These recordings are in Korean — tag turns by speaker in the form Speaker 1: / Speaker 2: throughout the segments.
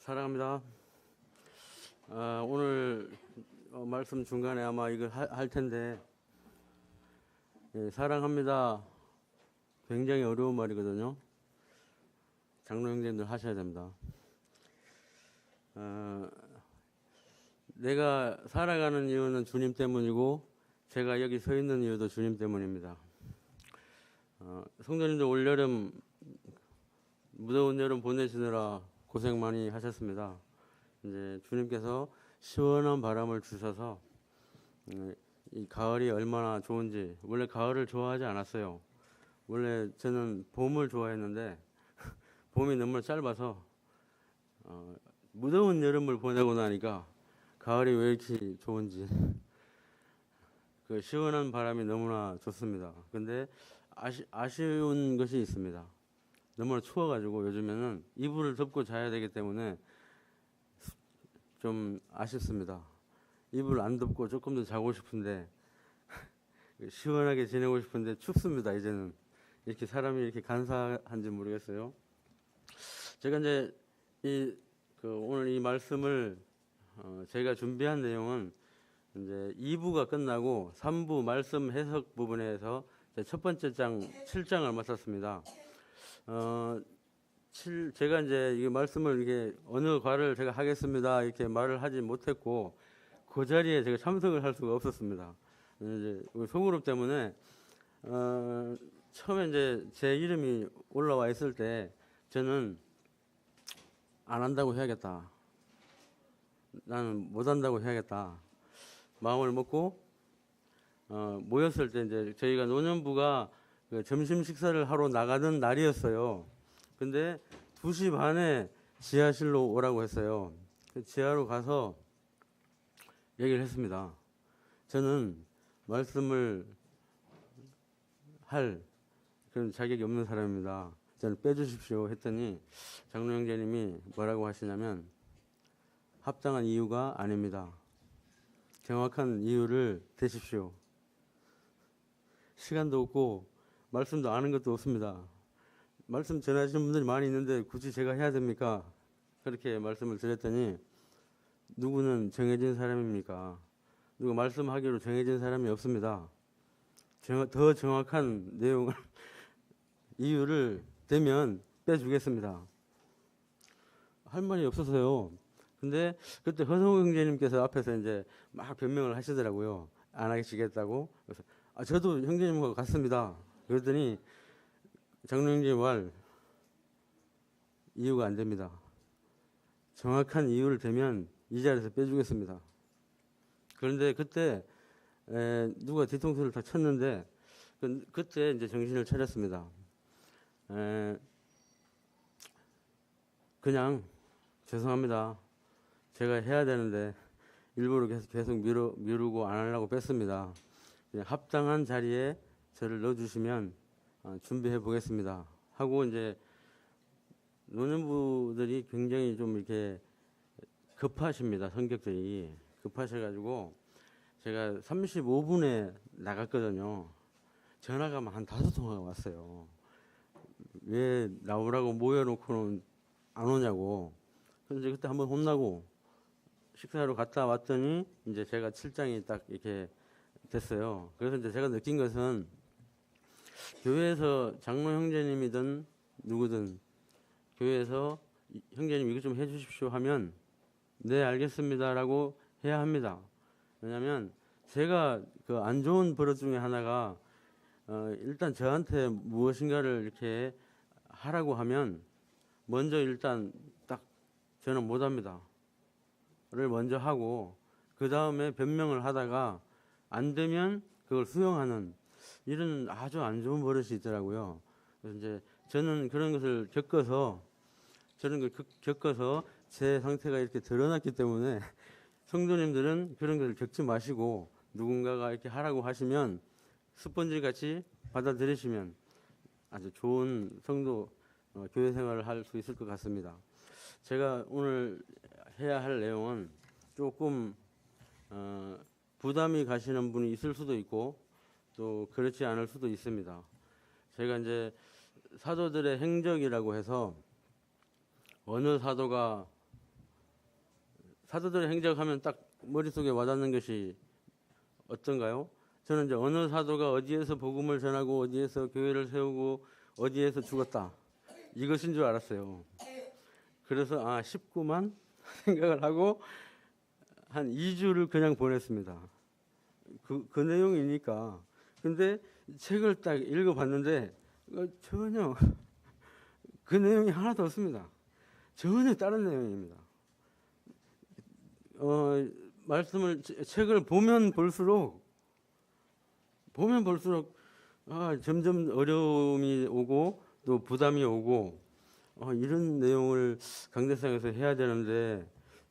Speaker 1: 사랑합니다. 오늘 말씀 중간에 아마 이걸 할 텐데, 사랑합니다. 굉장히 어려운 말이거든요. 장로 형제님들 하셔야 됩니다. 내가 살아가는 이유는 주님 때문이고, 제가 여기 서 있는 이유도 주님 때문입니다. 성도님들 올여름, 무더운 여름 보내시느라 고생 많이 하셨습니다. 이제 주님께서 시원한 바람을 주셔서 이 가을이 얼마나 좋은지. 원래 가을을 좋아하지 않았어요. 원래 저는 봄을 좋아했는데 봄이 너무 짧아서 무더운 여름을 보내고 나니까 가을이 왜 이렇게 좋은지. 그 시원한 바람이 너무나 좋습니다. 근데 아쉬운 것이 있습니다. 너무나 추워가지고 요즘에는 이불을 덮고 자야 되기 때문에 좀 아쉽습니다. 이불 안 덮고 조금 더 자고 싶은데 시원하게 지내고 싶은데 춥습니다. 이제는 이렇게 사람이 이렇게 간사한지 모르겠어요. 제가 이제 오늘 이 말씀을 제가 준비한 내용은 이제 2부가 끝나고 3부 말씀 해석 부분에서 첫 번째 장 7장을 맡았습니다. 제가 이제 이 말씀을 이렇게 어느 과를 제가 하겠습니다 이렇게 말을 하지 못했고 그 자리에 제가 참석을 할 수가 없었습니다. 이제 소그룹 때문에 처음에 이제 제 이름이 올라와 있을 때 저는 안 한다고 해야겠다. 나는 못 한다고 해야겠다. 마음을 먹고 모였을 때 이제 저희가 노년부가 그 점심 식사를 하러 나가는 날이었어요. 근데 2시 반에 지하실로 오라고 했어요. 지하로 가서 얘기를 했습니다. 저는 말씀을 할 그런 자격이 없는 사람입니다. 저는 빼주십시오 했더니 장로 형제님이 뭐라고 하시냐면 합당한 이유가 아닙니다. 정확한 이유를 대십시오. 시간도 없고 말씀도 아는 것도 없습니다. 말씀 전하시는 분들이 많이 있는데 굳이 제가 해야 됩니까? 그렇게 말씀을 드렸더니 누구는 정해진 사람입니까? 누가 말씀하기로 정해진 사람이 없습니다. 더 정확한 내용을 이유를 대면 빼주겠습니다. 할 말이 없어서요. 근데 그때 허성우 형제님께서 앞에서 이제 막 변명을 하시더라고요. 안 하시겠다고. 그래서 저도 형제님과 같습니다. 그랬더니 장로 형제님 말 이유가 안 됩니다. 정확한 이유를 대면 이 자리에서 빼주겠습니다. 그런데 그때 누가 뒤통수를 다 쳤는데 그때 이제 정신을 차렸습니다. 그냥 죄송합니다. 제가 해야 되는데 일부러 계속 미루고 안 하려고 뺐습니다. 그냥 합당한 자리에 저를 넣어주시면 준비해 보겠습니다. 하고 이제 노년부들이 굉장히 좀 이렇게 급하십니다. 성격들이 급하셔가지고 제가 35분에 나갔거든요. 전화가 한 5통화가 왔어요. 왜 나오라고 모여놓고는 안 오냐고. 그래서 그때 한번 혼나고 식사하러 갔다 왔더니 이제 제가 7장이 딱 이렇게 됐어요. 그래서 이제 제가 느낀 것은 교회에서 장로 형제님이든 누구든 교회에서 형제님 이것 좀 해주십시오 하면 네 알겠습니다라고 해야 합니다. 왜냐하면 제가 그 안 좋은 버릇 중에 하나가 일단 저한테 무엇인가를 이렇게 하라고 하면 먼저 일단 딱 저는 못합니다. 를 먼저 하고 그 다음에 변명을 하다가 안 되면 그걸 수용하는 이런 아주 안 좋은 버릇이 있더라고요. 그래서 이제 저는 그런 것을 겪어서 제 상태가 이렇게 드러났기 때문에 성도님들은 그런 것을 겪지 마시고 누군가가 이렇게 하라고 하시면 스펀지 같이 받아들이시면 아주 좋은 성도 교회 생활을 할 수 있을 것 같습니다. 제가 오늘 해야 할 내용은 조금 부담이 가시는 분이 있을 수도 있고 또 그렇지 않을 수도 있습니다. 제가 이제 사도들의 행적이라고 해서 어느 사도가 사도들의 행적하면 딱 머릿속에 와닿는 것이 어떤가요? 저는 이제 어느 사도가 어디에서 복음을 전하고 어디에서 교회를 세우고 어디에서 죽었다 이것인 줄 알았어요. 그래서 19만 생각을 하고 한 2주를 그냥 보냈습니다. 그 내용이니까. 근데 책을 딱 읽어봤는데 전혀 그 내용이 하나도 없습니다. 전혀 다른 내용입니다. 책을 보면 볼수록 점점 어려움이 오고 또 부담이 오고 이런 내용을 강대상에서 해야 되는데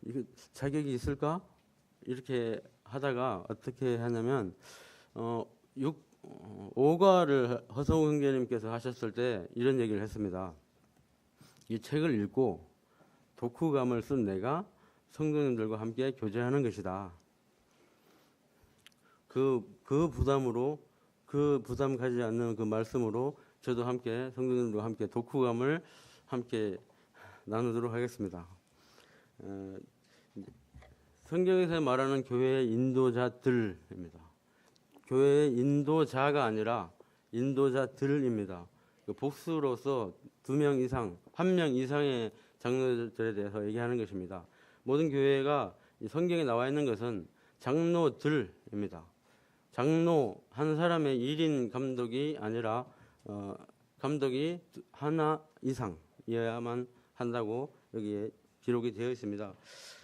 Speaker 1: 이거 자격이 있을까? 이렇게 하다가 어떻게 하냐면 5과를 허성우 형제님께서 하셨을 때 이런 얘기를 했습니다. 이 책을 읽고 독후감을 쓴 내가 성도님들과 함께 교제하는 것이다. 그 부담 가지 않는 그 말씀으로 저도 함께 성도님들과 함께 독후감을 함께 나누도록 하겠습니다. 성경에서 말하는 교회의 인도자들입니다. 교회의 인도자가 아니라 인도자들입니다. 복수로서 2명 이상, 1명 이상의 장로들에 대해서 얘기하는 것입니다. 모든 교회가 성경에 나와 있는 것은 장로들입니다. 장로 한 사람의 1인 감독이 아니라 감독이 하나 이상이어야만 한다고 여기에 기록이 되어 있습니다.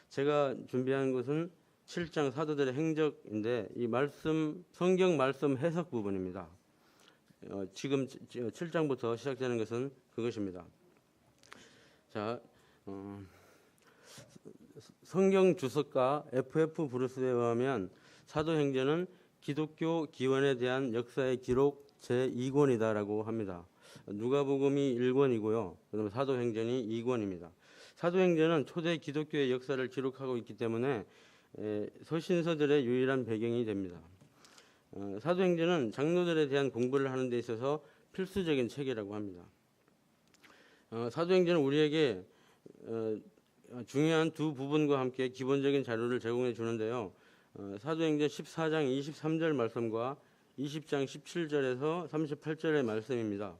Speaker 1: 제가 준비한 것은 7장 사도들의 행적인데 이 말씀 성경 말씀 해석 부분입니다. 지금 7장부터 시작되는 것은 그것입니다. 자, 성경 주석가 FF 브루스에 의하면 사도행전은 기독교 기원에 대한 역사의 기록 제2권이다라고 합니다. 누가복음이 1권이고요. 그다음에 사도행전이 2권입니다. 사도행전은 초대 기독교의 역사를 기록하고 있기 때문에 서신서들의 유일한 배경이 됩니다. 사도행전은 장로들에 대한 공부를 하는 데 있어서 필수적인 책이라고 합니다. 사도행전은 우리에게 중요한 두 부분과 함께 기본적인 자료를 제공해 주는데요. 사도행전 14장 23절 말씀과 20장 17절에서 38절의 말씀입니다.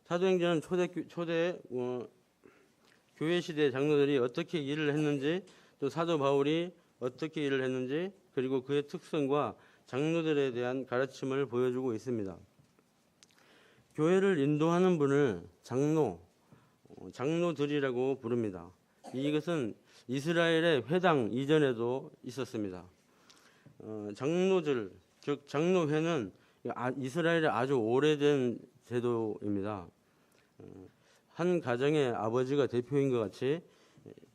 Speaker 1: 사도행전은 초대 교회 시대 장로들이 어떻게 일을 했는지, 또 사도 바울이 어떻게 일을 했는지, 그리고 그의 특성과 장로들에 대한 가르침을 보여주고 있습니다. 교회를 인도하는 분을 장로들이라고 부릅니다. 이것은 이스라엘의 회당 이전에도 있었습니다. 장로들, 즉 장로회는 이스라엘의 아주 오래된 제도입니다. 한 가정의 아버지가 대표인 것 같이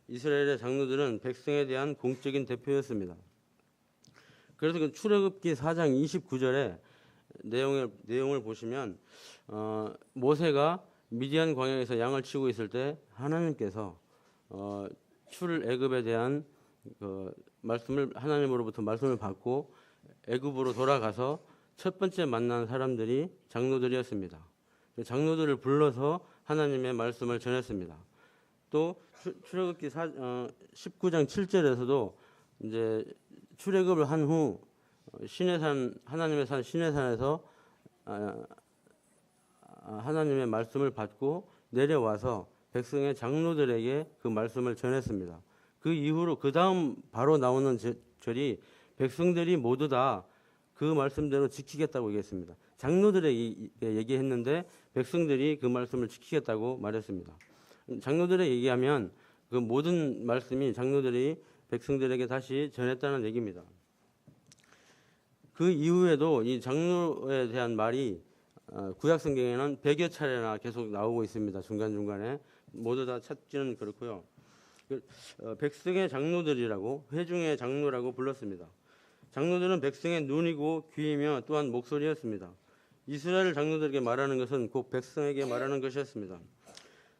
Speaker 1: 이스라엘의 장로들은 백성에 대한 공적인 대표였습니다. 그래서 그 출애굽기 4장 29절에 내용을 보시면 모세가 미디안 광야에서 양을 치고 있을 때 하나님께서 출애굽에 대한 하나님으로부터 말씀을 받고 애굽으로 돌아가서 첫 번째 만난 사람들이 장로들이었습니다. 장로들을 불러서 하나님의 말씀을 전했습니다. 또 출애굽기 19장 7절에서도 이제 출애굽을 한 후 하나님의 산 시내산에서 하나님의 말씀을 받고 내려와서 백성의 장로들에게 그 말씀을 전했습니다. 그 이후로 그 다음 바로 나오는 절이 백성들이 모두 다 그 말씀대로 지키겠다고 얘기했습니다. 장로들에게 얘기했는데 백성들이 그 말씀을 지키겠다고 말했습니다. 장로들에 얘기하면 그 모든 말씀이 장로들이 백성들에게 다시 전했다는 얘기입니다. 그 이후에도 이 장로에 대한 말이 구약 성경에는 100여 차례나 계속 나오고 있습니다. 중간중간에 모두 다 찾지는 그렇고요. 백성의 장로들이라고 회중의 장로라고 불렀습니다. 장로들은 백성의 눈이고 귀이며 또한 목소리였습니다. 이스라엘 장로들에게 말하는 것은 곧 백성에게 말하는 것이었습니다.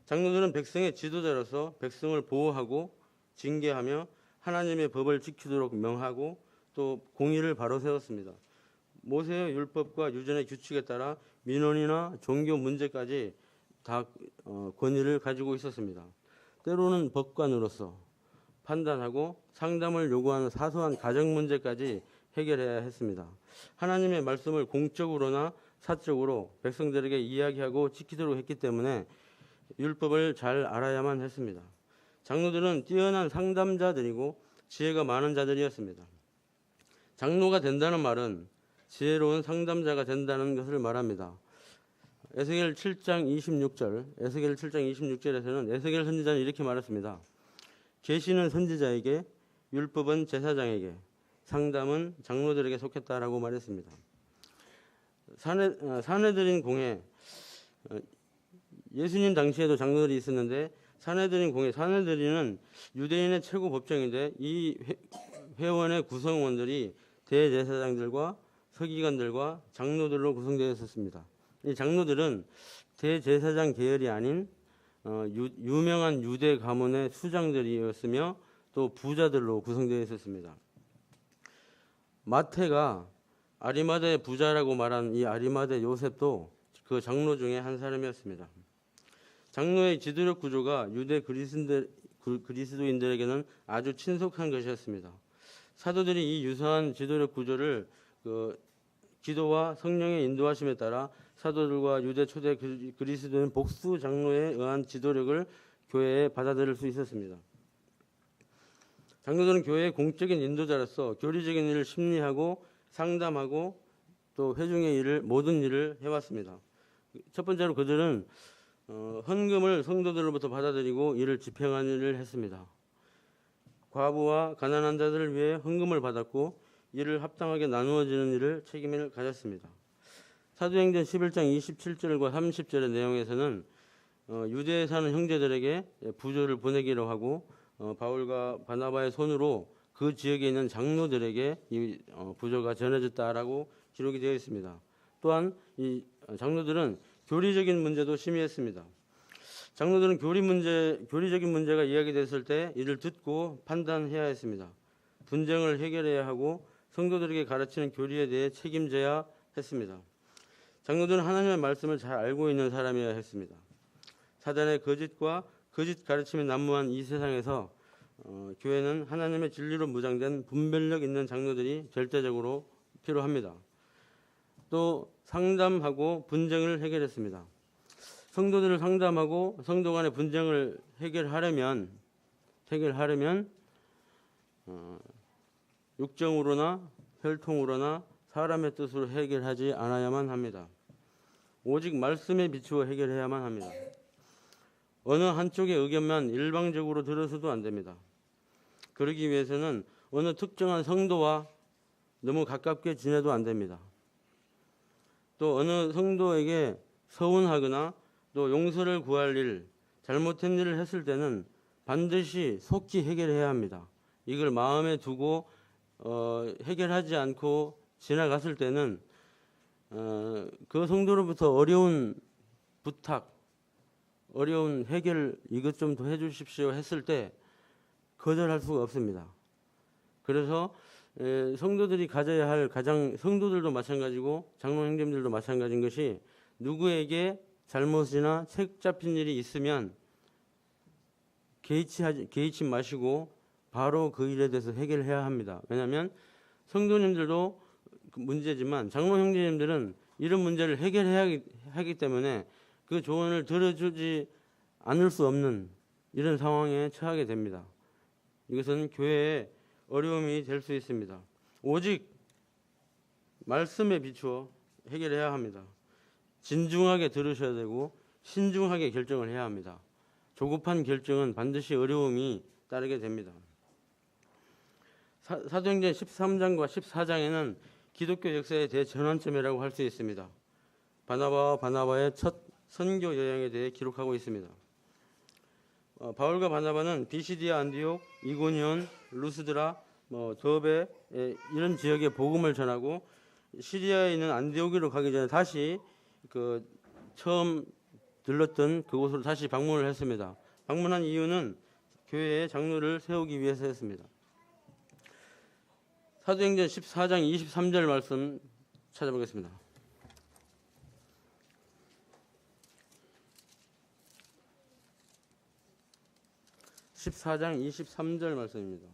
Speaker 1: 장로들은 백성의 지도자로서 백성을 보호하고 징계하며 하나님의 법을 지키도록 명하고 또 공의를 바로 세웠습니다. 모세의 율법과 유전의 규칙에 따라 민원이나 종교 문제까지 다 권위를 가지고 있었습니다. 때로는 법관으로서 판단하고 상담을 요구하는 사소한 가정 문제까지 해결해야 했습니다. 하나님의 말씀을 공적으로나 사적으로 백성들에게 이야기하고 지키도록 했기 때문에 율법을 잘 알아야만 했습니다. 장로들은 뛰어난 상담자들이고 지혜가 많은 자들이었습니다. 장로가 된다는 말은 지혜로운 상담자가 된다는 것을 말합니다. 에스겔 7장 26절에서는 에스겔 선지자는 이렇게 말했습니다. 계시는 선지자에게, 율법은 제사장에게, 상담은 장로들에게 속했다라고 말했습니다. 사내들인 공회, 예수님 당시에도 장로들이 있었는데 사내들인은 유대인의 최고 법정인데 이 회원의 구성원들이 대제사장들과 서기관들과 장로들로 구성되어 있었습니다. 이 장로들은 대제사장 계열이 아닌 유명한 유대 가문의 수장들이었으며 또 부자들로 구성되어 있었습니다. 마태가 아리마대 부자라고 말한 이 아리마대 요셉도 그 장로 중에 한 사람이었습니다. 장로의 지도력 구조가 유대 그리스도인들에게는 아주 친숙한 것이었습니다. 사도들이 이 유사한 지도력 구조를 기도와 성령의 인도하심에 따라 사도들과 유대 초대 그리스도인 복수 장로에 의한 지도력을 교회에 받아들일 수 있었습니다. 장로들은 교회의 공적인 인도자로서 교리적인 일을 심리하고 상담하고 또 회중의 모든 일을 해왔습니다. 첫 번째로 그들은 헌금을 성도들로부터 받아들이고 이를 집행하는 일을 했습니다. 과부와 가난한 자들을 위해 헌금을 받았고 이를 합당하게 나누어지는 일을 책임을 가졌습니다. 사도행전 11장 27절과 30절의 내용에서는 유대에 사는 형제들에게 부조를 보내기로 하고 바울과 바나바의 손으로 그 지역에 있는 장로들에게 이 부조가 전해졌다라고 기록이 되어 있습니다. 또한 이 장로들은 교리적인 문제도 심의했습니다. 장로들은 교리적인 문제가 이야기됐을 때 이를 듣고 판단해야 했습니다. 분쟁을 해결해야 하고 성도들에게 가르치는 교리에 대해 책임져야 했습니다. 장로들은 하나님의 말씀을 잘 알고 있는 사람이어야 했습니다. 사단의 거짓과 거짓 가르침이 난무한 이 세상에서 교회는 하나님의 진리로 무장된 분별력 있는 장로들이 절대적으로 필요합니다. 또 상담하고 분쟁을 해결했습니다. 성도들을 상담하고 성도 간의 분쟁을 해결하려면 육정으로나 혈통으로나 사람의 뜻으로 해결하지 않아야만 합니다. 오직 말씀에 비추어 해결해야만 합니다. 어느 한쪽의 의견만 일방적으로 들어서도 안 됩니다. 그러기 위해서는 어느 특정한 성도와 너무 가깝게 지내도 안 됩니다. 또 어느 성도에게 서운하거나 또 용서를 구할 일, 잘못된 일을 했을 때는 반드시 속히 해결해야 합니다. 이걸 마음에 두고 해결하지 않고 지나갔을 때는 그 성도로부터 어려운 부탁, 어려운 해결 이것 좀 더 해주십시오 했을 때 거절할 수가 없습니다. 그래서 성도들이 가져야 할 성도들도 마찬가지고 장로 형제님들도 마찬가지인 것이 누구에게 잘못이나 책 잡힌 일이 있으면 개의치 마시고 바로 그 일에 대해서 해결해야 합니다. 왜냐하면 성도님들도 문제지만 장로 형제님들은 이런 문제를 해결해야 하기 때문에 그 조언을 들어주지 않을 수 없는 이런 상황에 처하게 됩니다. 이것은 교회의 어려움이 될 수 있습니다. 오직 말씀에 비추어 해결해야 합니다. 진중하게 들으셔야 되고 신중하게 결정을 해야 합니다. 조급한 결정은 반드시 어려움이 따르게 됩니다. 사도행전 13장과 14장에는 기독교 역사의 대전환점이라고 할 수 있습니다. 바나바와 바나바의 첫 선교 여행에 대해 기록하고 있습니다. 바울과 바나바는 비시디아 안디옥, 이고니온, 루스드라, 더베 이런 지역에 복음을 전하고 시리아에 있는 안디옥으로 가기 전에 다시 처음 들렀던 그곳으로 다시 방문을 했습니다. 방문한 이유는 교회의 장로를 세우기 위해서였습니다. 사도행전 14장 23절 말씀 찾아보겠습니다. 14장 23절 말씀입니다.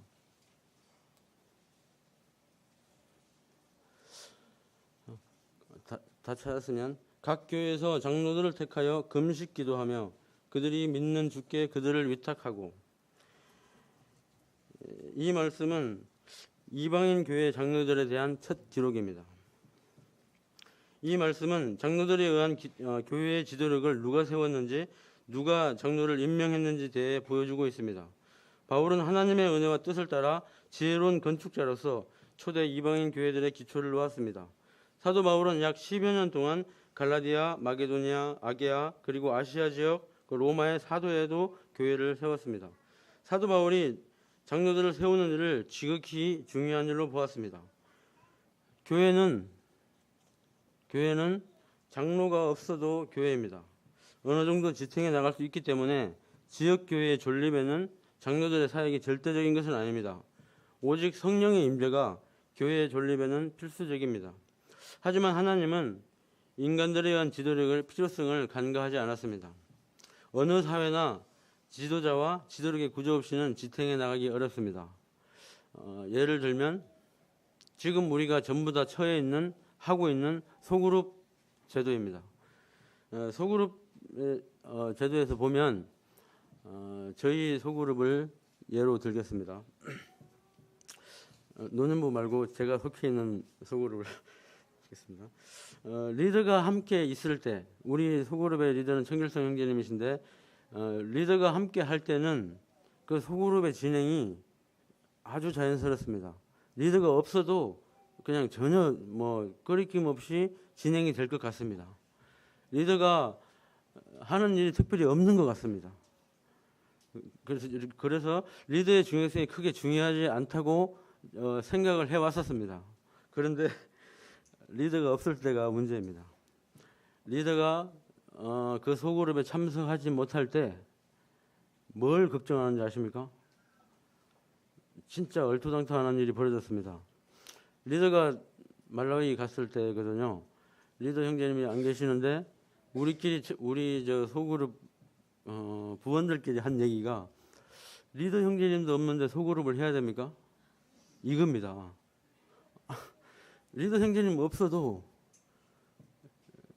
Speaker 1: 다 찾았으면 각 교회에서 장로들을 택하여 금식 기도하며 그들이 믿는 주께 그들을 위탁하고. 이 말씀은 이방인 교회 장로들에 대한 첫 기록입니다. 이 말씀은 장로들에 의한 교회의 지도력을 누가 세웠는지, 누가 장로를 임명했는지 대해 보여주고 있습니다. 바울은 하나님의 은혜와 뜻을 따라 지혜로운 건축자로서 초대 이방인 교회들의 기초를 놓았습니다. 사도 바울은 약 10여 년 동안 갈라디아, 마게도니아, 아게아, 그리고 아시아 지역, 로마의 사도에도 교회를 세웠습니다. 사도 바울이 장로들을 세우는 일을 지극히 중요한 일로 보았습니다. 교회는 장로가 없어도 교회입니다. 어느 정도 지탱해 나갈 수 있기 때문에 지역교회의 존립에는 장로들의 사역이 절대적인 것은 아닙니다. 오직 성령의 임재가 교회의 존립에는 필수적입니다. 하지만 하나님은 인간들에 의한 지도력을 필요성을 간과하지 않았습니다. 어느 사회나 지도자와 지도력의 구조 없이는 지탱해 나가기 어렵습니다. 예를 들면 지금 우리가 전부 다 하고 있는 소그룹 제도입니다. 소그룹 제도에서 보면 저희 소그룹을 예로 들겠습니다. 노년부 말고 제가 속해 있는 소그룹을 하겠습니다. 리더가 함께 있을 때, 우리 소그룹의 리더는 청길성 형제님이신데, 리더가 함께 할 때는 그 소그룹의 진행이 아주 자연스럽습니다. 리더가 없어도 그냥 전혀 꺼리낌 없이 진행이 될 것 같습니다. 리더가 하는 일이 특별히 없는 것 같습니다. 그래서 리더의 중요성이 크게 중요하지 않다고 생각을 해왔었습니다. 그런데 리더가 없을 때가 문제입니다. 리더가 그 소그룹에 참석하지 못할 때 뭘 걱정하는지 아십니까? 진짜 얼토당토하는 일이 벌어졌습니다. 리더가 말라위 갔을 때거든요. 리더 형제님이 안 계시는데 우리 저 소그룹 부원들끼리 한 얘기가, 리더 형제님도 없는데 소그룹을 해야 됩니까? 이겁니다. 리더 형제님 없어도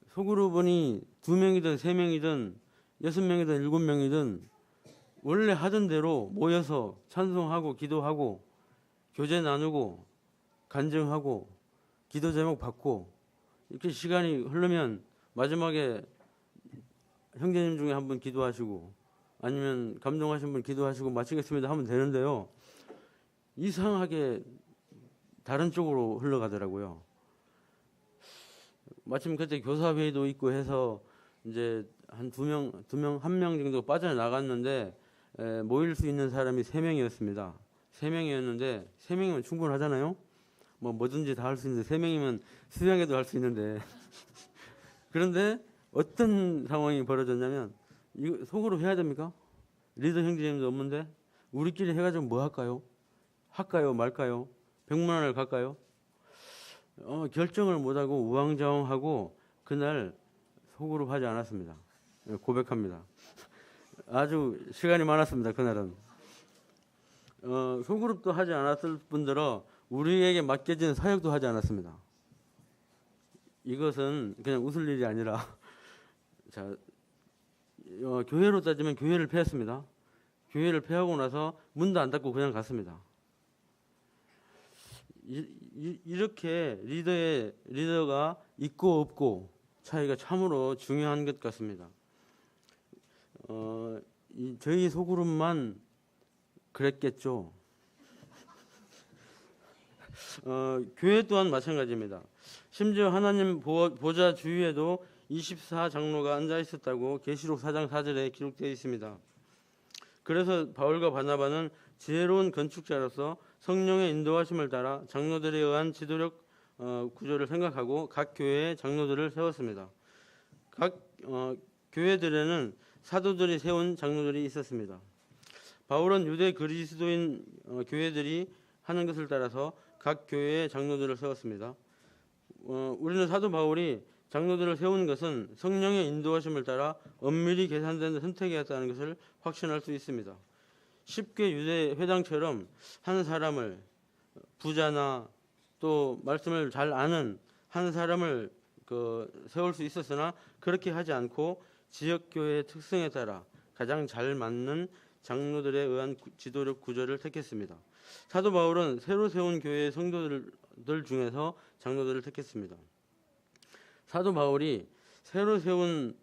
Speaker 1: 소그룹원이 2명이든 3명이든 6명이든 7명이든 원래 하던 대로 모여서 찬송하고 기도하고 교제 나누고 간증하고 기도 제목 받고 이렇게 시간이 흐르면 마지막에 형제님 중에 한 분 기도하시고 아니면 감동하신 분 기도하시고 마치겠습니다 하면 되는데요. 이상하게 다른 쪽으로 흘러가더라고요. 마침 그때 교사회의도 있고 해서 이제 한 1명 정도 빠져나갔는데 모일 수 있는 사람이 3명이었습니다. 3명이었는데 3명이면 충분하잖아요. 뭐든지 다 할 수 있는데 3명이면 수양회도 할 수 있는데 그런데 어떤 상황이 벌어졌냐면, 이거 속으로 해야 됩니까? 리더 형제님도 없는데 우리끼리 해가지고 뭐 할까요? 할까요? 말까요? 백문화를 갈까요? 결정을 못하고 우왕좌왕하고 그날 소그룹 하지 않았습니다. 고백합니다. 아주 시간이 많았습니다. 그날은. 소그룹도 하지 않았을 뿐더러 우리에게 맡겨진 사역도 하지 않았습니다. 이것은 그냥 웃을 일이 아니라 자, 교회로 따지면 교회를 폐했습니다. 교회를 폐하고 나서 문도 안 닫고 그냥 갔습니다. 이렇게 리더가 있고 없고 차이가 참으로 중요한 것 같습니다. 저희 소그룹만 그랬겠죠. 교회 또한 마찬가지입니다. 심지어 하나님 보좌 주위에도 24장로가 앉아 있었다고 계시록 4장 4절에 기록되어 있습니다. 그래서 바울과 바나바는 지혜로운 건축자로서 성령의 인도하심을 따라 장로들에 의한 지도력 구조를 생각하고 각 교회에 장로들을 세웠습니다. 각 교회들에는 사도들이 세운 장로들이 있었습니다. 바울은 유대 그리스도인 교회들이 하는 것을 따라서 각 교회에 장로들을 세웠습니다. 우리는 사도 바울이 장로들을 세운 것은 성령의 인도하심을 따라 엄밀히 계산된 선택이었다는 것을 확신할 수 있습니다. 쉽게 유대 회당처럼 한 사람을, 부자나 또 말씀을 잘 아는 한 사람을 세울 수 있었으나 그렇게 하지 않고 지역교회의 특성에 따라 가장 잘 맞는 장로들에 의한 지도력 구조를 택했습니다. 사도 바울은 새로 세운 교회의 성도들 중에서 장로들을 택했습니다. 사도 바울이 새로 세운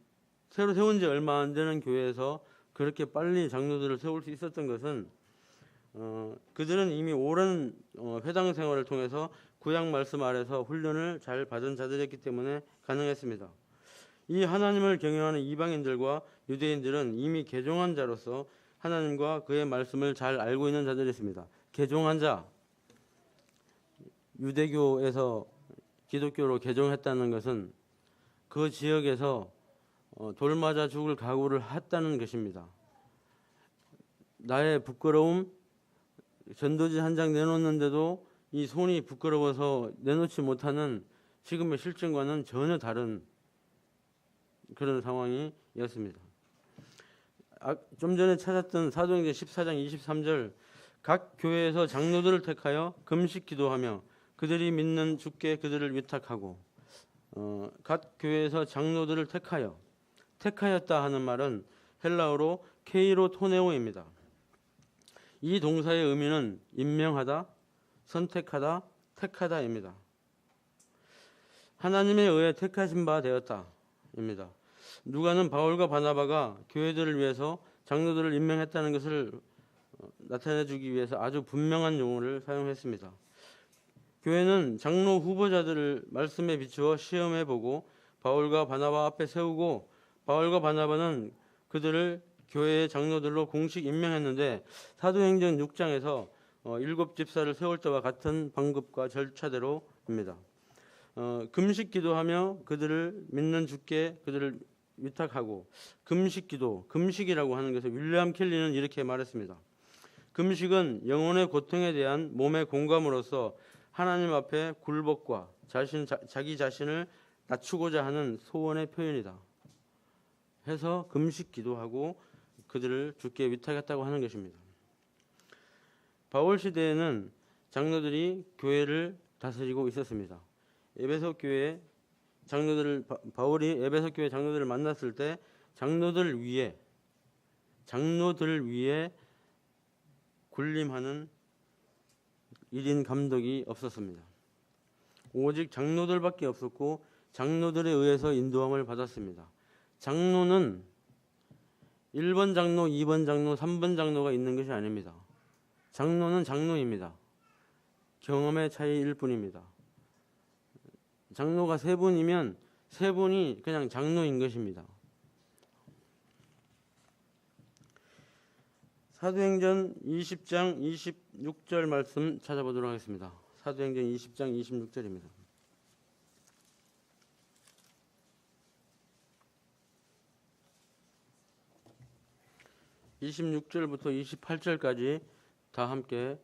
Speaker 1: 지 얼마 안 되는 교회에서 그렇게 빨리 장로들을 세울 수 있었던 것은 그들은 이미 오랜 회당 생활을 통해서 구약 말씀 아래서 훈련을 잘 받은 자들이었기 때문에 가능했습니다. 이 하나님을 경외하는 이방인들과 유대인들은 이미 개종한 자로서 하나님과 그의 말씀을 잘 알고 있는 자들이었습니다. 개종한 자, 유대교에서 기독교로 개종했다는 것은 그 지역에서 돌 맞아 죽을 각오를 했다는 것입니다. 나의 부끄러움, 전도지 한 장 내놓는데도 이 손이 부끄러워서 내놓지 못하는 지금의 실정과는 전혀 다른 그런 상황이었습니다. 좀 전에 찾았던 사도행전 14장 23절, 각 교회에서 장로들을 택하여 금식 기도하며 그들이 믿는 주께 그들을 위탁하고, 각 교회에서 장로들을 택하였다 하는 말은 헬라어로 케이로토네오입니다. 이 동사의 의미는 임명하다, 선택하다, 택하다입니다. 하나님에 의해 택하신 바 되었다입니다. 누가는 바울과 바나바가 교회들을 위해서 장로들을 임명했다는 것을 나타내주기 위해서 아주 분명한 용어를 사용했습니다. 교회는 장로 후보자들을 말씀에 비추어 시험해보고 바울과 바나바 앞에 세우고, 바울과 바나바는 그들을 교회의 장로들로 공식 임명했는데 사도행전 6장에서 7집사를 세울 때와 같은 방법과 절차대로입니다. 금식 기도하며 그들을 믿는 주께 그들을 위탁하고, 금식기도, 금식이라고 하는 것을 윌리엄 켈리는 이렇게 말했습니다. 금식은 영혼의 고통에 대한 몸의 공감으로써 하나님 앞에 굴복과 자기 자신을 낮추고자 하는 소원의 표현이다 해서 금식 기도하고 그들을 주께 위탁했다고 하는 것입니다. 바울 시대에는 장로들이 교회를 다스리고 있었습니다. 바울이 에베소 교회 장로들을 만났을 때 장로들 위에 군림하는 1인 감독이 없었습니다. 오직 장로들밖에 없었고 장로들에 의해서 인도함을 받았습니다. 장로는 1번 장로, 2번 장로, 3번 장로가 있는 것이 아닙니다. 장로는 장로입니다. 경험의 차이일 뿐입니다. 장로가 3분이면 3분이 그냥 장로인 것입니다. 사도행전 20장 26절 말씀 찾아보도록 하겠습니다. 사도행전 20장 26절입니다. 26절부터 28절까지 다 함께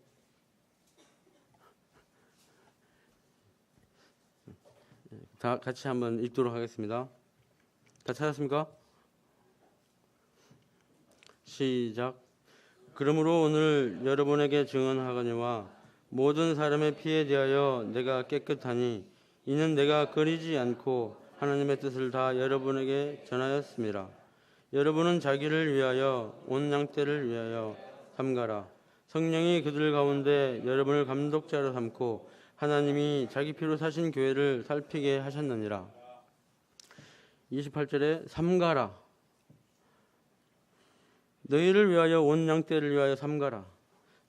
Speaker 1: 다 같이 한번 읽도록 하겠습니다. 다 찾았습니까? 시작. 그러므로 오늘 여러분에게 증언하거니와 모든 사람의 피에 대하여 내가 깨끗하니 이는 내가 거리지 않고 하나님의 뜻을 다 여러분에게 전하였습니다. 여러분은 자기를 위하여 온 양떼를 위하여 삼가라. 성령이 그들 가운데 여러분을 감독자로 삼고 하나님이 자기 피로 사신 교회를 살피게 하셨느니라. 28절에 삼가라. 너희를 위하여 온 양떼를 위하여 삼가라.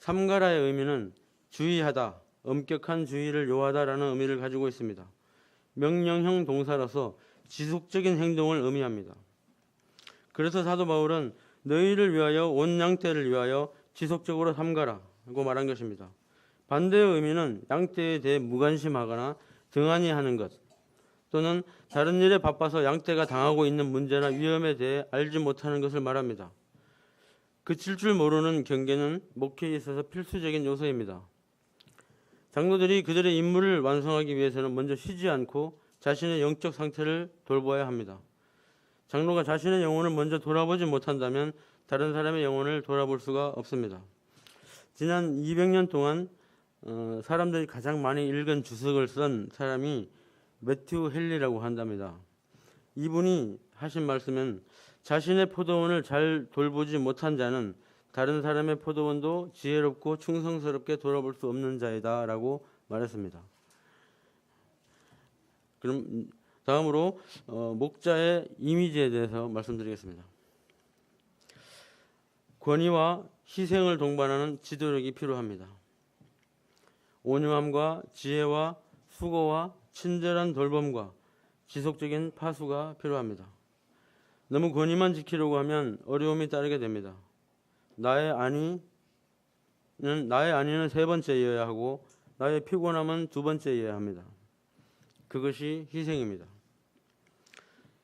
Speaker 1: 삼가라의 의미는 주의하다, 엄격한 주의를 요하다라는 의미를 가지고 있습니다. 명령형 동사로서 지속적인 행동을 의미합니다. 그래서 사도 바울은 너희를 위하여 온 양떼를 위하여 지속적으로 삼가라고 말한 것입니다. 반대의 의미는 양떼에 대해 무관심하거나 등한히 하는 것, 또는 다른 일에 바빠서 양떼가 당하고 있는 문제나 위험에 대해 알지 못하는 것을 말합니다. 그칠 줄 모르는 경계는 목회에 있어서 필수적인 요소입니다. 장로들이 그들의 임무를 완성하기 위해서는 먼저 쉬지 않고 자신의 영적 상태를 돌보아야 합니다. 장로가 자신의 영혼을 먼저 돌아보지 못한다면 다른 사람의 영혼을 돌아볼 수가 없습니다. 지난 200년 동안 사람들이 가장 많이 읽은 주석을 쓴 사람이 매튜 헨리라고 한답니다. 이분이 하신 말씀은 자신의 포도원을 잘 돌보지 못한 자는 다른 사람의 포도원도 지혜롭고 충성스럽게 돌아볼 수 없는 자이다 라고 말했습니다. 그럼 다음으로 목자의 이미지에 대해서 말씀드리겠습니다. 권위와 희생을 동반하는 지도력이 필요합니다. 온유함과 지혜와 수고와 친절한 돌봄과 지속적인 파수가 필요합니다. 너무 권위만 지키려고 하면 어려움이 따르게 됩니다. 나의 안위는 세 번째여야 하고 나의 피곤함은 두 번째여야 합니다. 그것이 희생입니다.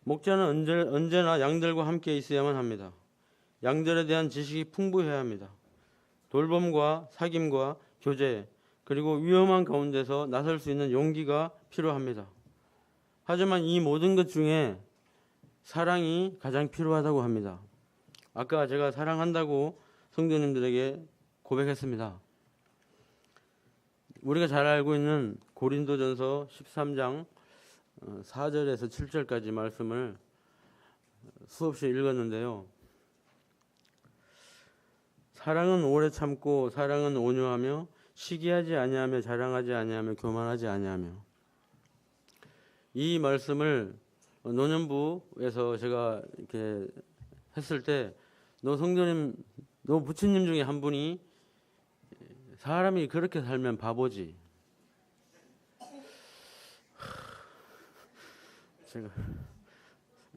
Speaker 1: 목자는 언제나 양들과 함께 있어야만 합니다. 양들에 대한 지식이 풍부해야 합니다. 돌봄과 사귐과 교제 그리고 위험한 가운데서 나설 수 있는 용기가 필요합니다. 하지만 이 모든 것 중에 사랑이 가장 필요하다고 합니다. 아까 제가 사랑한다고 성도님들에게 고백했습니다. 우리가 잘 알고 있는 고린도전서 13장 4절에서 7절까지 말씀을 수없이 읽었는데요. 사랑은 오래 참고 사랑은 온유하며 시기하지 아니하며 자랑하지 아니하며 교만하지 아니하며. 이 말씀을 노년부에서 제가 이렇게 했을 때 너 부처님 중에 한 분이 사람이 그렇게 살면 바보지.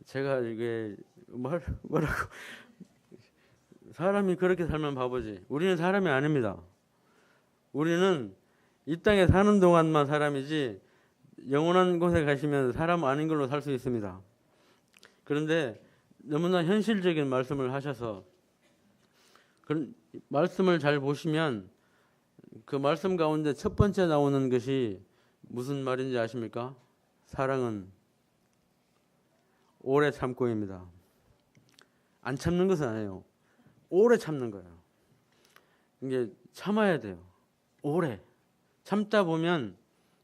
Speaker 1: 제가 이게 뭐라고 사람이 그렇게 살면 바보지. 우리는 사람이 아닙니다. 우리는 이 땅에 사는 동안만 사람이지 영원한 곳에 가시면 사람 아닌 걸로 살 수 있습니다. 그런데 너무나 현실적인 말씀을 하셔서 그 말씀을 잘 보시면 그 말씀 가운데 첫 번째 나오는 것이 무슨 말인지 아십니까? 사랑은 오래 참고입니다. 안 참는 것은 아니에요. 오래 참는 거예요. 이게 참아야 돼요. 오래 참다 보면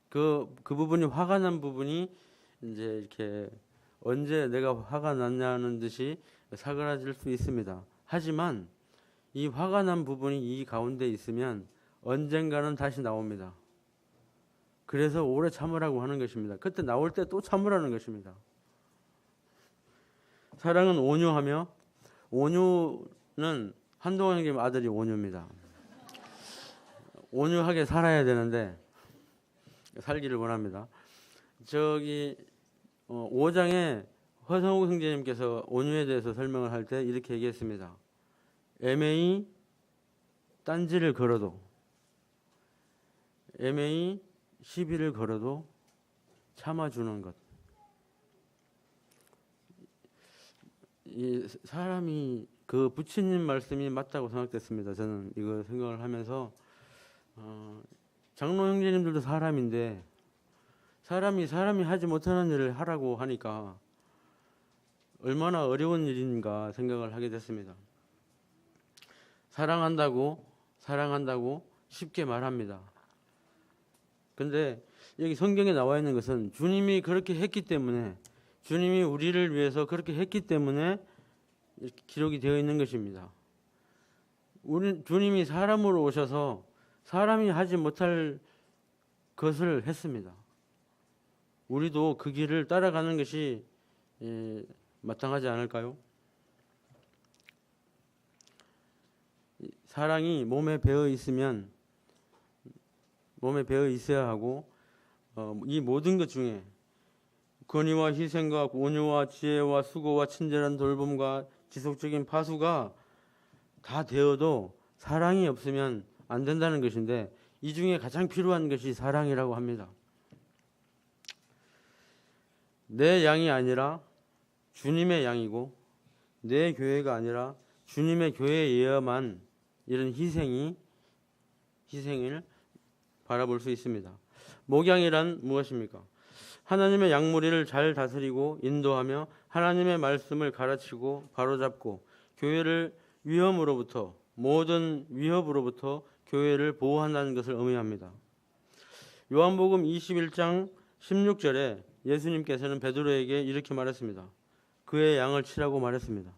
Speaker 1: 그 부분이 화가 난 부분이 이제 이렇게 언제 내가 화가 났냐는 듯이 사그라질 수 있습니다. 하지만 이 화가 난 부분이 이 가운데 있으면 언젠가는 다시 나옵니다. 그래서 오래 참으라고 하는 것입니다. 그때 나올 때 또 참으라는 것입니다. 사랑은 온유하며, 온유는 한동원 형님 아들이 온유입니다. 온유하게 살아야 되는데 살기를 원합니다. 5장에 허성욱 형제님께서 온유에 대해서 설명을 할 때 이렇게 얘기했습니다. 애매히 딴지를 걸어도, 애매히 시비를 걸어도 참아주는 것. 이 사람이 그 부처님 말씀이 맞다고 생각됐습니다. 저는 이거 생각을 하면서 장로 형제님들도 사람인데 사람이 하지 못하는 일을 하라고 하니까 얼마나 어려운 일인가 생각을 하게 됐습니다. 사랑한다고 쉽게 말합니다. 근데 여기 성경에 나와 있는 것은 주님이 그렇게 했기 때문에, 주님이 우리를 위해서 그렇게 했기 때문에 이렇게 기록이 되어 있는 것입니다. 주님이 사람으로 오셔서 사람이 하지 못할 것을 했습니다. 우리도 그 길을 따라가는 것이 마땅하지 않을까요? 사랑이 몸에 배어 있어야 하고 이 모든 것 중에 권위와 희생과 온유와 지혜와 수고와 친절한 돌봄과 지속적인 파수가 다 되어도 사랑이 없으면 안 된다는 것인데, 이 중에 가장 필요한 것이 사랑이라고 합니다. 내 양이 아니라 주님의 양이고 내 교회가 아니라 주님의 교회여야만 이런 희생을 바라볼 수 있습니다. 목양이란 무엇입니까? 하나님의 양무리를 잘 다스리고 인도하며 하나님의 말씀을 가르치고 바로잡고 교회를 위험으로부터, 모든 위협으로부터 교회를 보호한다는 것을 의미합니다. 요한복음 21장 16절에 예수님께서는 베드로에게 이렇게 말했습니다. 그의 양을 치라고 말했습니다.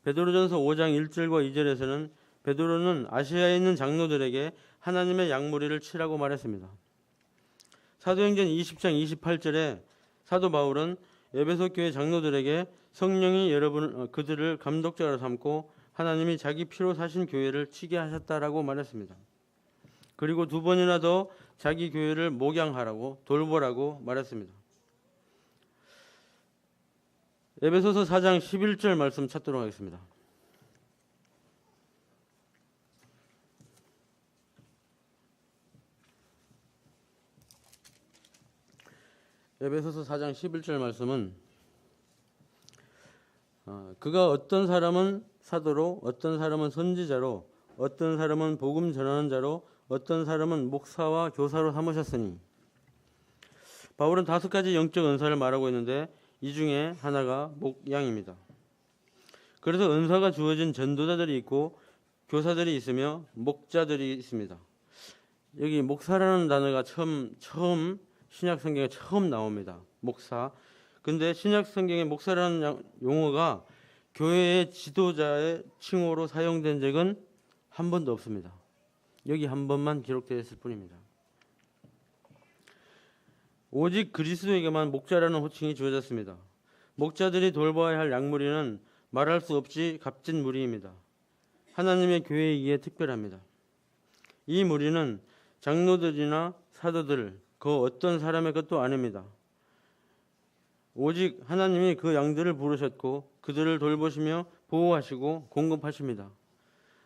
Speaker 1: 베드로전서 5장 1절과 2절에서는 베드로는 아시아에 있는 장로들에게 하나님의 양무리를 치라고 말했습니다. 사도행전 20장 28절에 사도 바울은 에베소 교회 장로들에게 성령이 그들을 감독자로 삼고 하나님이 자기 피로 사신 교회를 치게 하셨다라고 말했습니다. 그리고 두 번이나 더 자기 교회를 목양하라고 돌보라고 말했습니다. 에베소서 4장 11절 말씀 찾도록 하겠습니다. 에베소서 4장 11절 말씀은 그가 어떤 사람은 사도로, 어떤 사람은 선지자로, 어떤 사람은 복음 전하는 자로, 어떤 사람은 목사와 교사로 삼으셨으니. 바울은 5가지 영적 은사를 말하고 있는데 이 중에 하나가 목양입니다. 그래서 은사가 주어진 전도자들이 있고 교사들이 있으며 목자들이 있습니다. 여기 목사라는 단어가 처음 신약 성경에 처음 나옵니다. 목사. 근데 신약 성경에 목사라는 용어가 교회의 지도자의 칭호로 사용된 적은 한 번도 없습니다. 여기 한 번만 기록되어 있을 뿐입니다. 오직 그리스도에게만 목자라는 호칭이 주어졌습니다. 목자들이 돌봐야 할 양무리는 말할 수 없이 값진 무리입니다. 하나님의 교회이기에 특별합니다. 이 무리는 장로들이나 사도들, 그 어떤 사람의 것도 아닙니다. 오직 하나님이 그 양들을 부르셨고 그들을 돌보시며 보호하시고 공급하십니다.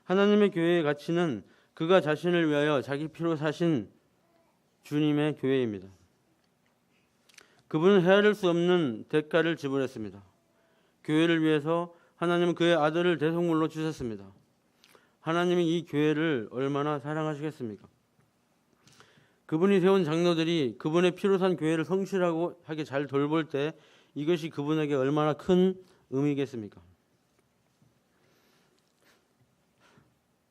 Speaker 1: 하나님의 교회의 가치는 그가 자신을 위하여 자기 피로 사신 주님의 교회입니다. 그분은 헤아릴 수 없는 대가를 지불했습니다. 교회를 위해서 하나님은 그의 아들을 대속물로 주셨습니다. 하나님이 이 교회를 얼마나 사랑하시겠습니까? 그분이 세운 장로들이 그분의 피로 산 교회를 성실하게 잘 돌볼 때 이것이 그분에게 얼마나 큰 의미겠습니까?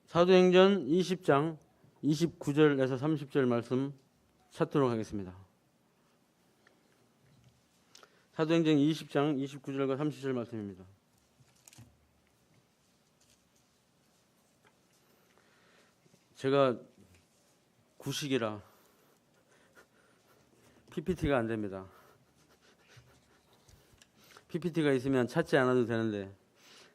Speaker 1: 사도행전 20장 29절에서 30절 말씀 찾도록 하겠습니다. 사도행전 20장 29절과 30절 말씀입니다. 제가 구식이라 PPT가 안 됩니다. PPT가 있으면 찾지 않아도 되는데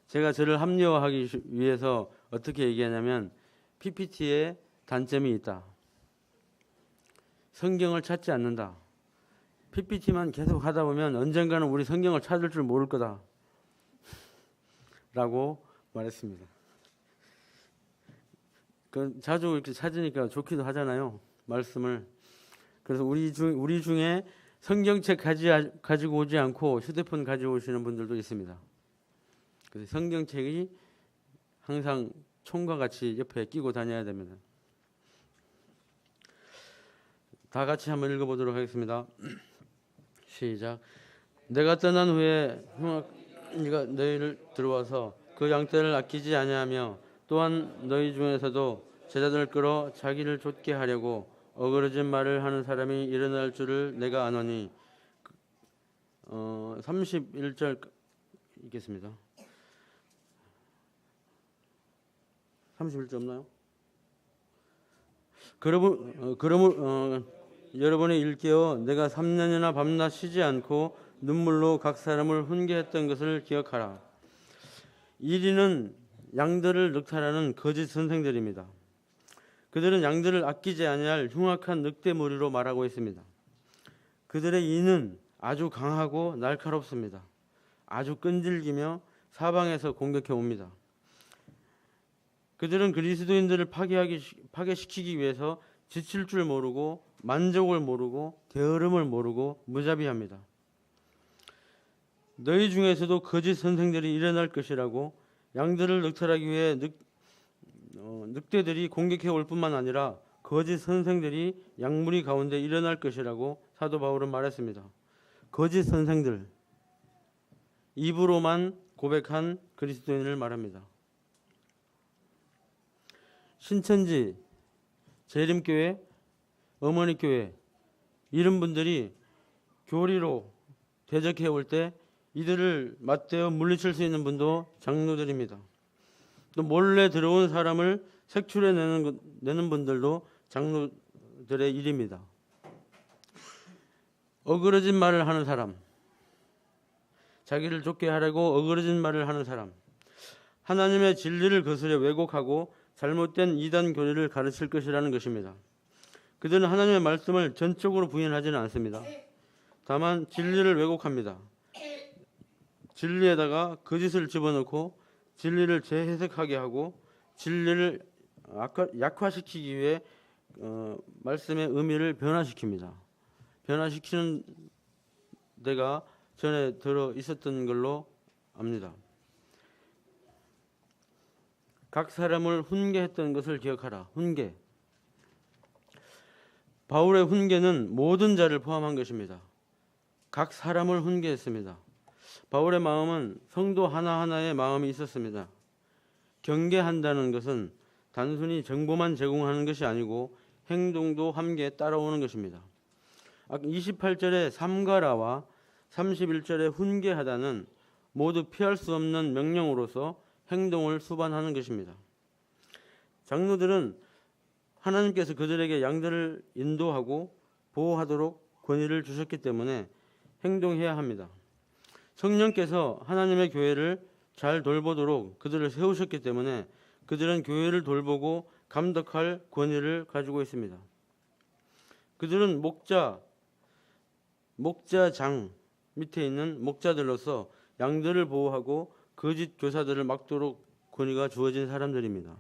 Speaker 1: 제가 저를 합리화하기 위해서 어떻게 얘기하냐면 PPT에 단점이 있다. 성경을 찾지 않는다. PPT만 계속 하다 보면 언젠가는 우리 성경을 찾을 줄 모를 거다. 라고 말했습니다. 자주 이렇게 찾으니까 좋기도 하잖아요. 말씀을. 그래서 우리 중에 성경책 가지고 오지 않고 휴대폰 가지고 오시는 분들도 있습니다. 그래서 성경책이 항상 총과 같이 옆에 끼고 다녀야 됩니다. 다 같이 한번 읽어보도록 하겠습니다. 시작. 내가 떠난 후에 흉악이가 너희를 들어와서 그 양떼를 아끼지 아니하며 또한 너희 중에서도 제자들을 끌어 자기를 좇게 하려고 어그러진 말을 하는 사람이 일어날 줄을 내가 아노니. 31절 읽겠습니다. 31절 없나요? 그러므로 여러분이 일깨어 내가 3년이나 밤낮 쉬지 않고 눈물로 각 사람을 훈계했던 것을 기억하라. 이리는 양들을 늑탈하는 거짓 선생들입니다. 그들은 양들을 아끼지 아니할 흉악한 늑대 무리로 말하고 있습니다. 그들의 이는 아주 강하고 날카롭습니다. 아주 끈질기며 사방에서 공격해 옵니다. 그들은 그리스도인들을 파괴시키기 위해서 지칠 줄 모르고 만족을 모르고 게으름을 모르고 무자비합니다. 너희 중에서도 거짓 선생들이 일어날 것이라고. 양들을 늑탈하기 위해 늑대들이 공격해 올 뿐만 아니라 거짓 선생들이 양무리 가운데 일어날 것이라고 사도 바울은 말했습니다. 거짓 선생들, 입으로만 고백한 그리스도인을 말합니다. 신천지, 재림교회, 어머니교회 이런 분들이 교리로 대적해 올 때 이들을 맞대어 물리칠 수 있는 분도 장로들입니다. 또 몰래 들어온 사람을 색출해 내는 분들도 장로들의 일입니다. 어그러진 말을 하는 사람, 자기를 쫓게 하려고 어그러진 말을 하는 사람, 하나님의 진리를 거스려 왜곡하고 잘못된 이단 교리를 가르칠 것이라는 것입니다. 그들은 하나님의 말씀을 전적으로 부인하지는 않습니다. 다만 진리를 왜곡합니다. 진리에다가 거짓을 집어넣고 진리를 재해석하게 하고 진리를 약화시키기 위해 말씀의 의미를 변화시킵니다. 변화시키는 데가 전에 들어 있었던 걸로 압니다. 각 사람을 훈계했던 것을 기억하라. 훈계. 바울의 훈계는 모든 자를 포함한 것입니다. 각 사람을 훈계했습니다. 바울의 마음은 성도 하나하나의 마음이 있었습니다. 경계한다는 것은 단순히 정보만 제공하는 것이 아니고 행동도 함께 따라오는 것입니다. 28절의 삼가라와 31절의 훈계하다는 모두 피할 수 없는 명령으로서 행동을 수반하는 것입니다. 장로들은 하나님께서 그들에게 양들을 인도하고 보호하도록 권위를 주셨기 때문에 행동해야 합니다. 성령께서 하나님의 교회를 잘 돌보도록 그들을 세우셨기 때문에 그들은 교회를 돌보고 감독할 권위를 가지고 있습니다. 그들은 목자장 밑에 있는 목자들로서 양들을 보호하고 거짓 교사들을 막도록 권위가 주어진 사람들입니다.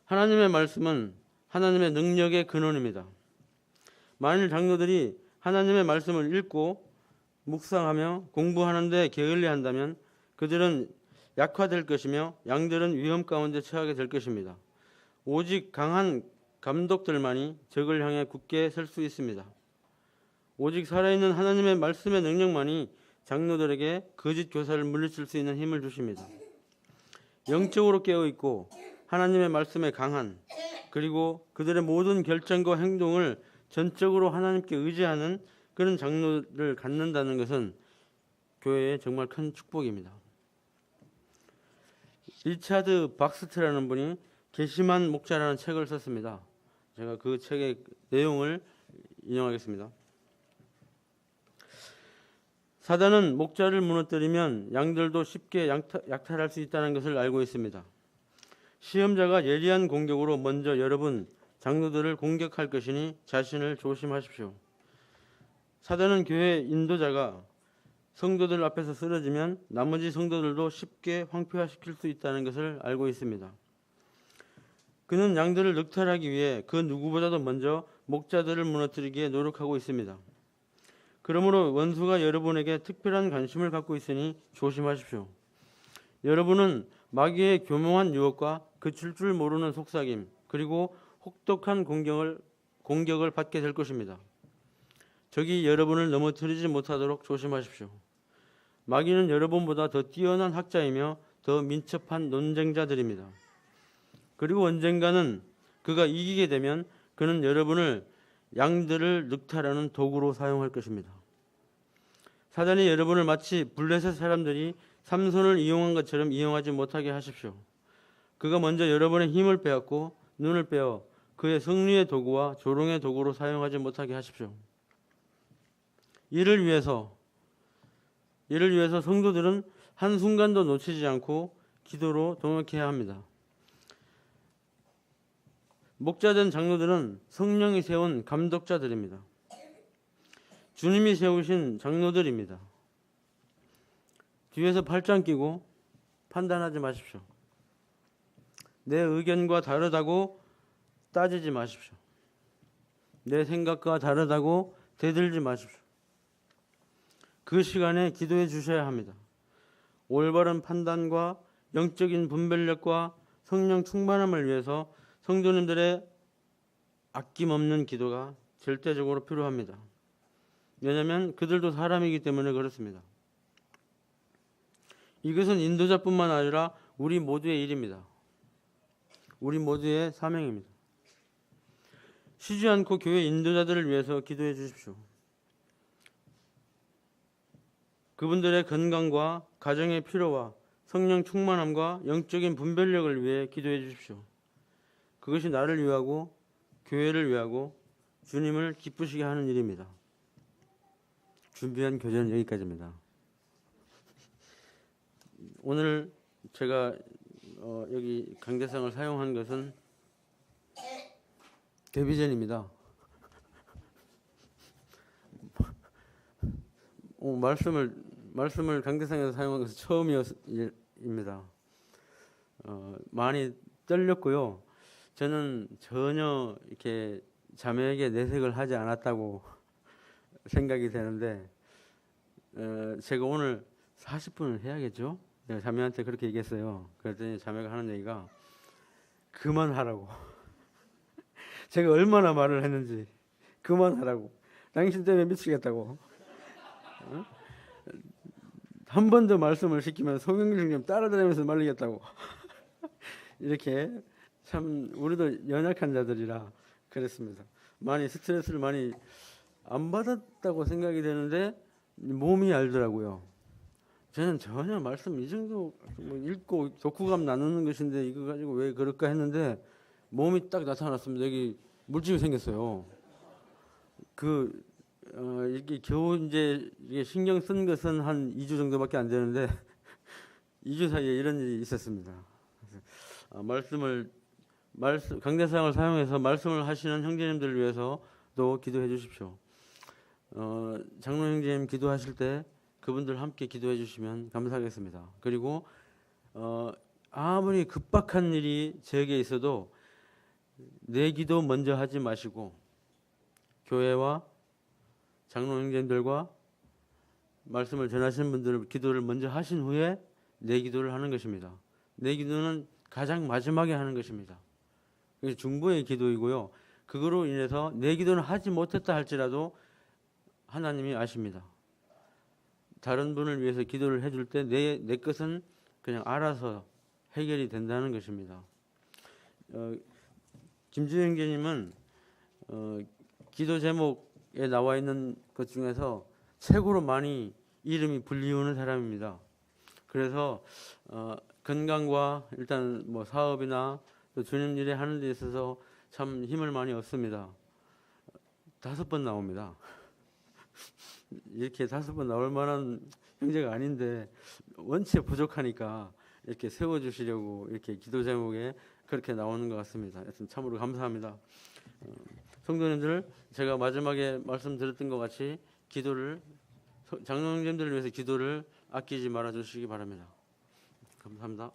Speaker 1: 하나님의 말씀은 하나님의 능력의 근원입니다. 만일 장로들이 하나님의 말씀을 읽고 묵상하며 공부하는데 게을리한다면 그들은 약화될 것이며 양들은 위험 가운데 처하게 될 것입니다. 오직 강한 감독들만이 적을 향해 굳게 설 수 있습니다. 오직 살아있는 하나님의 말씀의 능력만이 장로들에게 거짓 교사를 물리칠 수 있는 힘을 주십니다. 영적으로 깨어있고 하나님의 말씀에 강한, 그리고 그들의 모든 결정과 행동을 전적으로 하나님께 의지하는 그런 장로를 갖는다는 것은 교회에 정말 큰 축복입니다. 리차드 박스트라는 분이 괘씸한 목자라는 책을 썼습니다. 제가 그 책의 내용을 인용하겠습니다. 사단은 목자를 무너뜨리면 양들도 쉽게 약탈할 수 있다는 것을 알고 있습니다. 시험자가 예리한 공격으로 먼저 여러분 장로들을 공격할 것이니 자신을 조심하십시오. 사단은 교회 인도자가 성도들 앞에서 쓰러지면 나머지 성도들도 쉽게 황폐화시킬 수 있다는 것을 알고 있습니다. 그는 양들을 늑탈하기 위해 그 누구보다도 먼저 목자들을 무너뜨리기에 노력하고 있습니다. 그러므로 원수가 여러분에게 특별한 관심을 갖고 있으니 조심하십시오. 여러분은 마귀의 교묘한 유혹과 그칠 줄 모르는 속삭임, 그리고 혹독한 공격을 받게 될 것입니다. 적이 여러분을 넘어뜨리지 못하도록 조심하십시오. 마귀는 여러분보다 더 뛰어난 학자이며 더 민첩한 논쟁자들입니다. 그리고 언젠가는 그가 이기게 되면 그는 여러분을 양들을 늑탈하는 도구로 사용할 것입니다. 사단이 여러분을 마치 블레셋 사람들이 삼손을 이용한 것처럼 이용하지 못하게 하십시오. 그가 먼저 여러분의 힘을 빼앗고 눈을 빼어 그의 승리의 도구와 조롱의 도구로 사용하지 못하게 하십시오. 이를 위해서 성도들은 한순간도 놓치지 않고 기도로 동역해야 합니다. 목자된 장로들은 성령이 세운 감독자들입니다. 주님이 세우신 장로들입니다. 뒤에서 팔짱 끼고 판단하지 마십시오. 내 의견과 다르다고 따지지 마십시오. 내 생각과 다르다고 대들지 마십시오. 그 시간에 기도해 주셔야 합니다. 올바른 판단과 영적인 분별력과 성령 충만함을 위해서 성도님들의 아낌없는 기도가 절대적으로 필요합니다. 왜냐하면 그들도 사람이기 때문에 그렇습니다. 이것은 인도자뿐만 아니라 우리 모두의 일입니다. 우리 모두의 사명입니다. 쉬지 않고 교회 인도자들을 위해서 기도해 주십시오. 그분들의 건강과 가정의 필요와 성령 충만함과 영적인 분별력을 위해 기도해 주십시오. 그것이 나를 위하고 교회를 위하고 주님을 기쁘시게 하는 일입니다. 준비한 교제는 여기까지입니다. 오늘 제가 여기 강대상을 사용한 것은 데뷔전입니다. 말씀을 강대상에서 사용한 것은 처음입니다. 많이 떨렸고요. 저는 전혀 이렇게 자매에게 내색을 하지 않았다고 생각이 되는데 제가 오늘 40분을 해야겠죠? 내가 자매한테 그렇게 얘기했어요. 그랬더니 자매가 하는 얘기가 그만하라고. 제가 얼마나 말을 했는지 그만하라고. 당신 때문에 미치겠다고. 한 번 더 말씀을 시키면 송영길 좀 따라다니면서 말리겠다고. 이렇게 참 우리도 연약한 자들이라 그랬습니다. 많이 스트레스를 많이 안 받았다고 생각이 되는데 몸이 알더라고요. 저는 전혀 말씀 이 정도 뭐 읽고 독후감 나누는 것인데 이거 가지고 왜 그럴까 했는데 몸이 딱 나타났습니다. 여기 물집이 생겼어요. 이렇게 겨우 이제 이게 신경 쓴 것은 한 2주 정도밖에 안 되는데 2주 사이에 이런 일이 있었습니다. 강대상을 사용해서 말씀을 하시는 형제님들을 위해서도 기도해 주십시오. 장로 형제님 기도하실 때 그분들 함께 기도해 주시면 감사하겠습니다. 그리고 아무리 급박한 일이 저에게 있어도 내 기도 먼저 하지 마시고 교회와 장로 형제님들과 말씀을 전하시는 분들 기도를 먼저 하신 후에 내 기도를 하는 것입니다. 내 기도는 가장 마지막에 하는 것입니다. 그게 중보의 기도이고요. 그거로 인해서 내 기도는 하지 못했다 할지라도 하나님이 아십니다. 다른 분을 위해서 기도를 해줄 때 내 것은 그냥 알아서 해결이 된다는 것입니다. 김주영 형제님은 기도 제목에 나와 있는 것 중에서 최고로 많이 이름이 불리우는 사람입니다. 그래서 건강과 일단 뭐 사업이나 또 주님 일에 하는 데 있어서 참 힘을 많이 얻습니다. 5번 나옵니다. 이렇게 5번 나올 만한 형제가 아닌데 원체 부족하니까 이렇게 세워주시려고 이렇게 기도 제목에 그렇게 나오는 것 같습니다. 하여튼 참으로 감사합니다. 성도님들, 제가 마지막에 말씀드렸던 것 같이 기도를 장로 형제님들을 위해서 기도를 아끼지 말아 주시기 바랍니다. 감사합니다.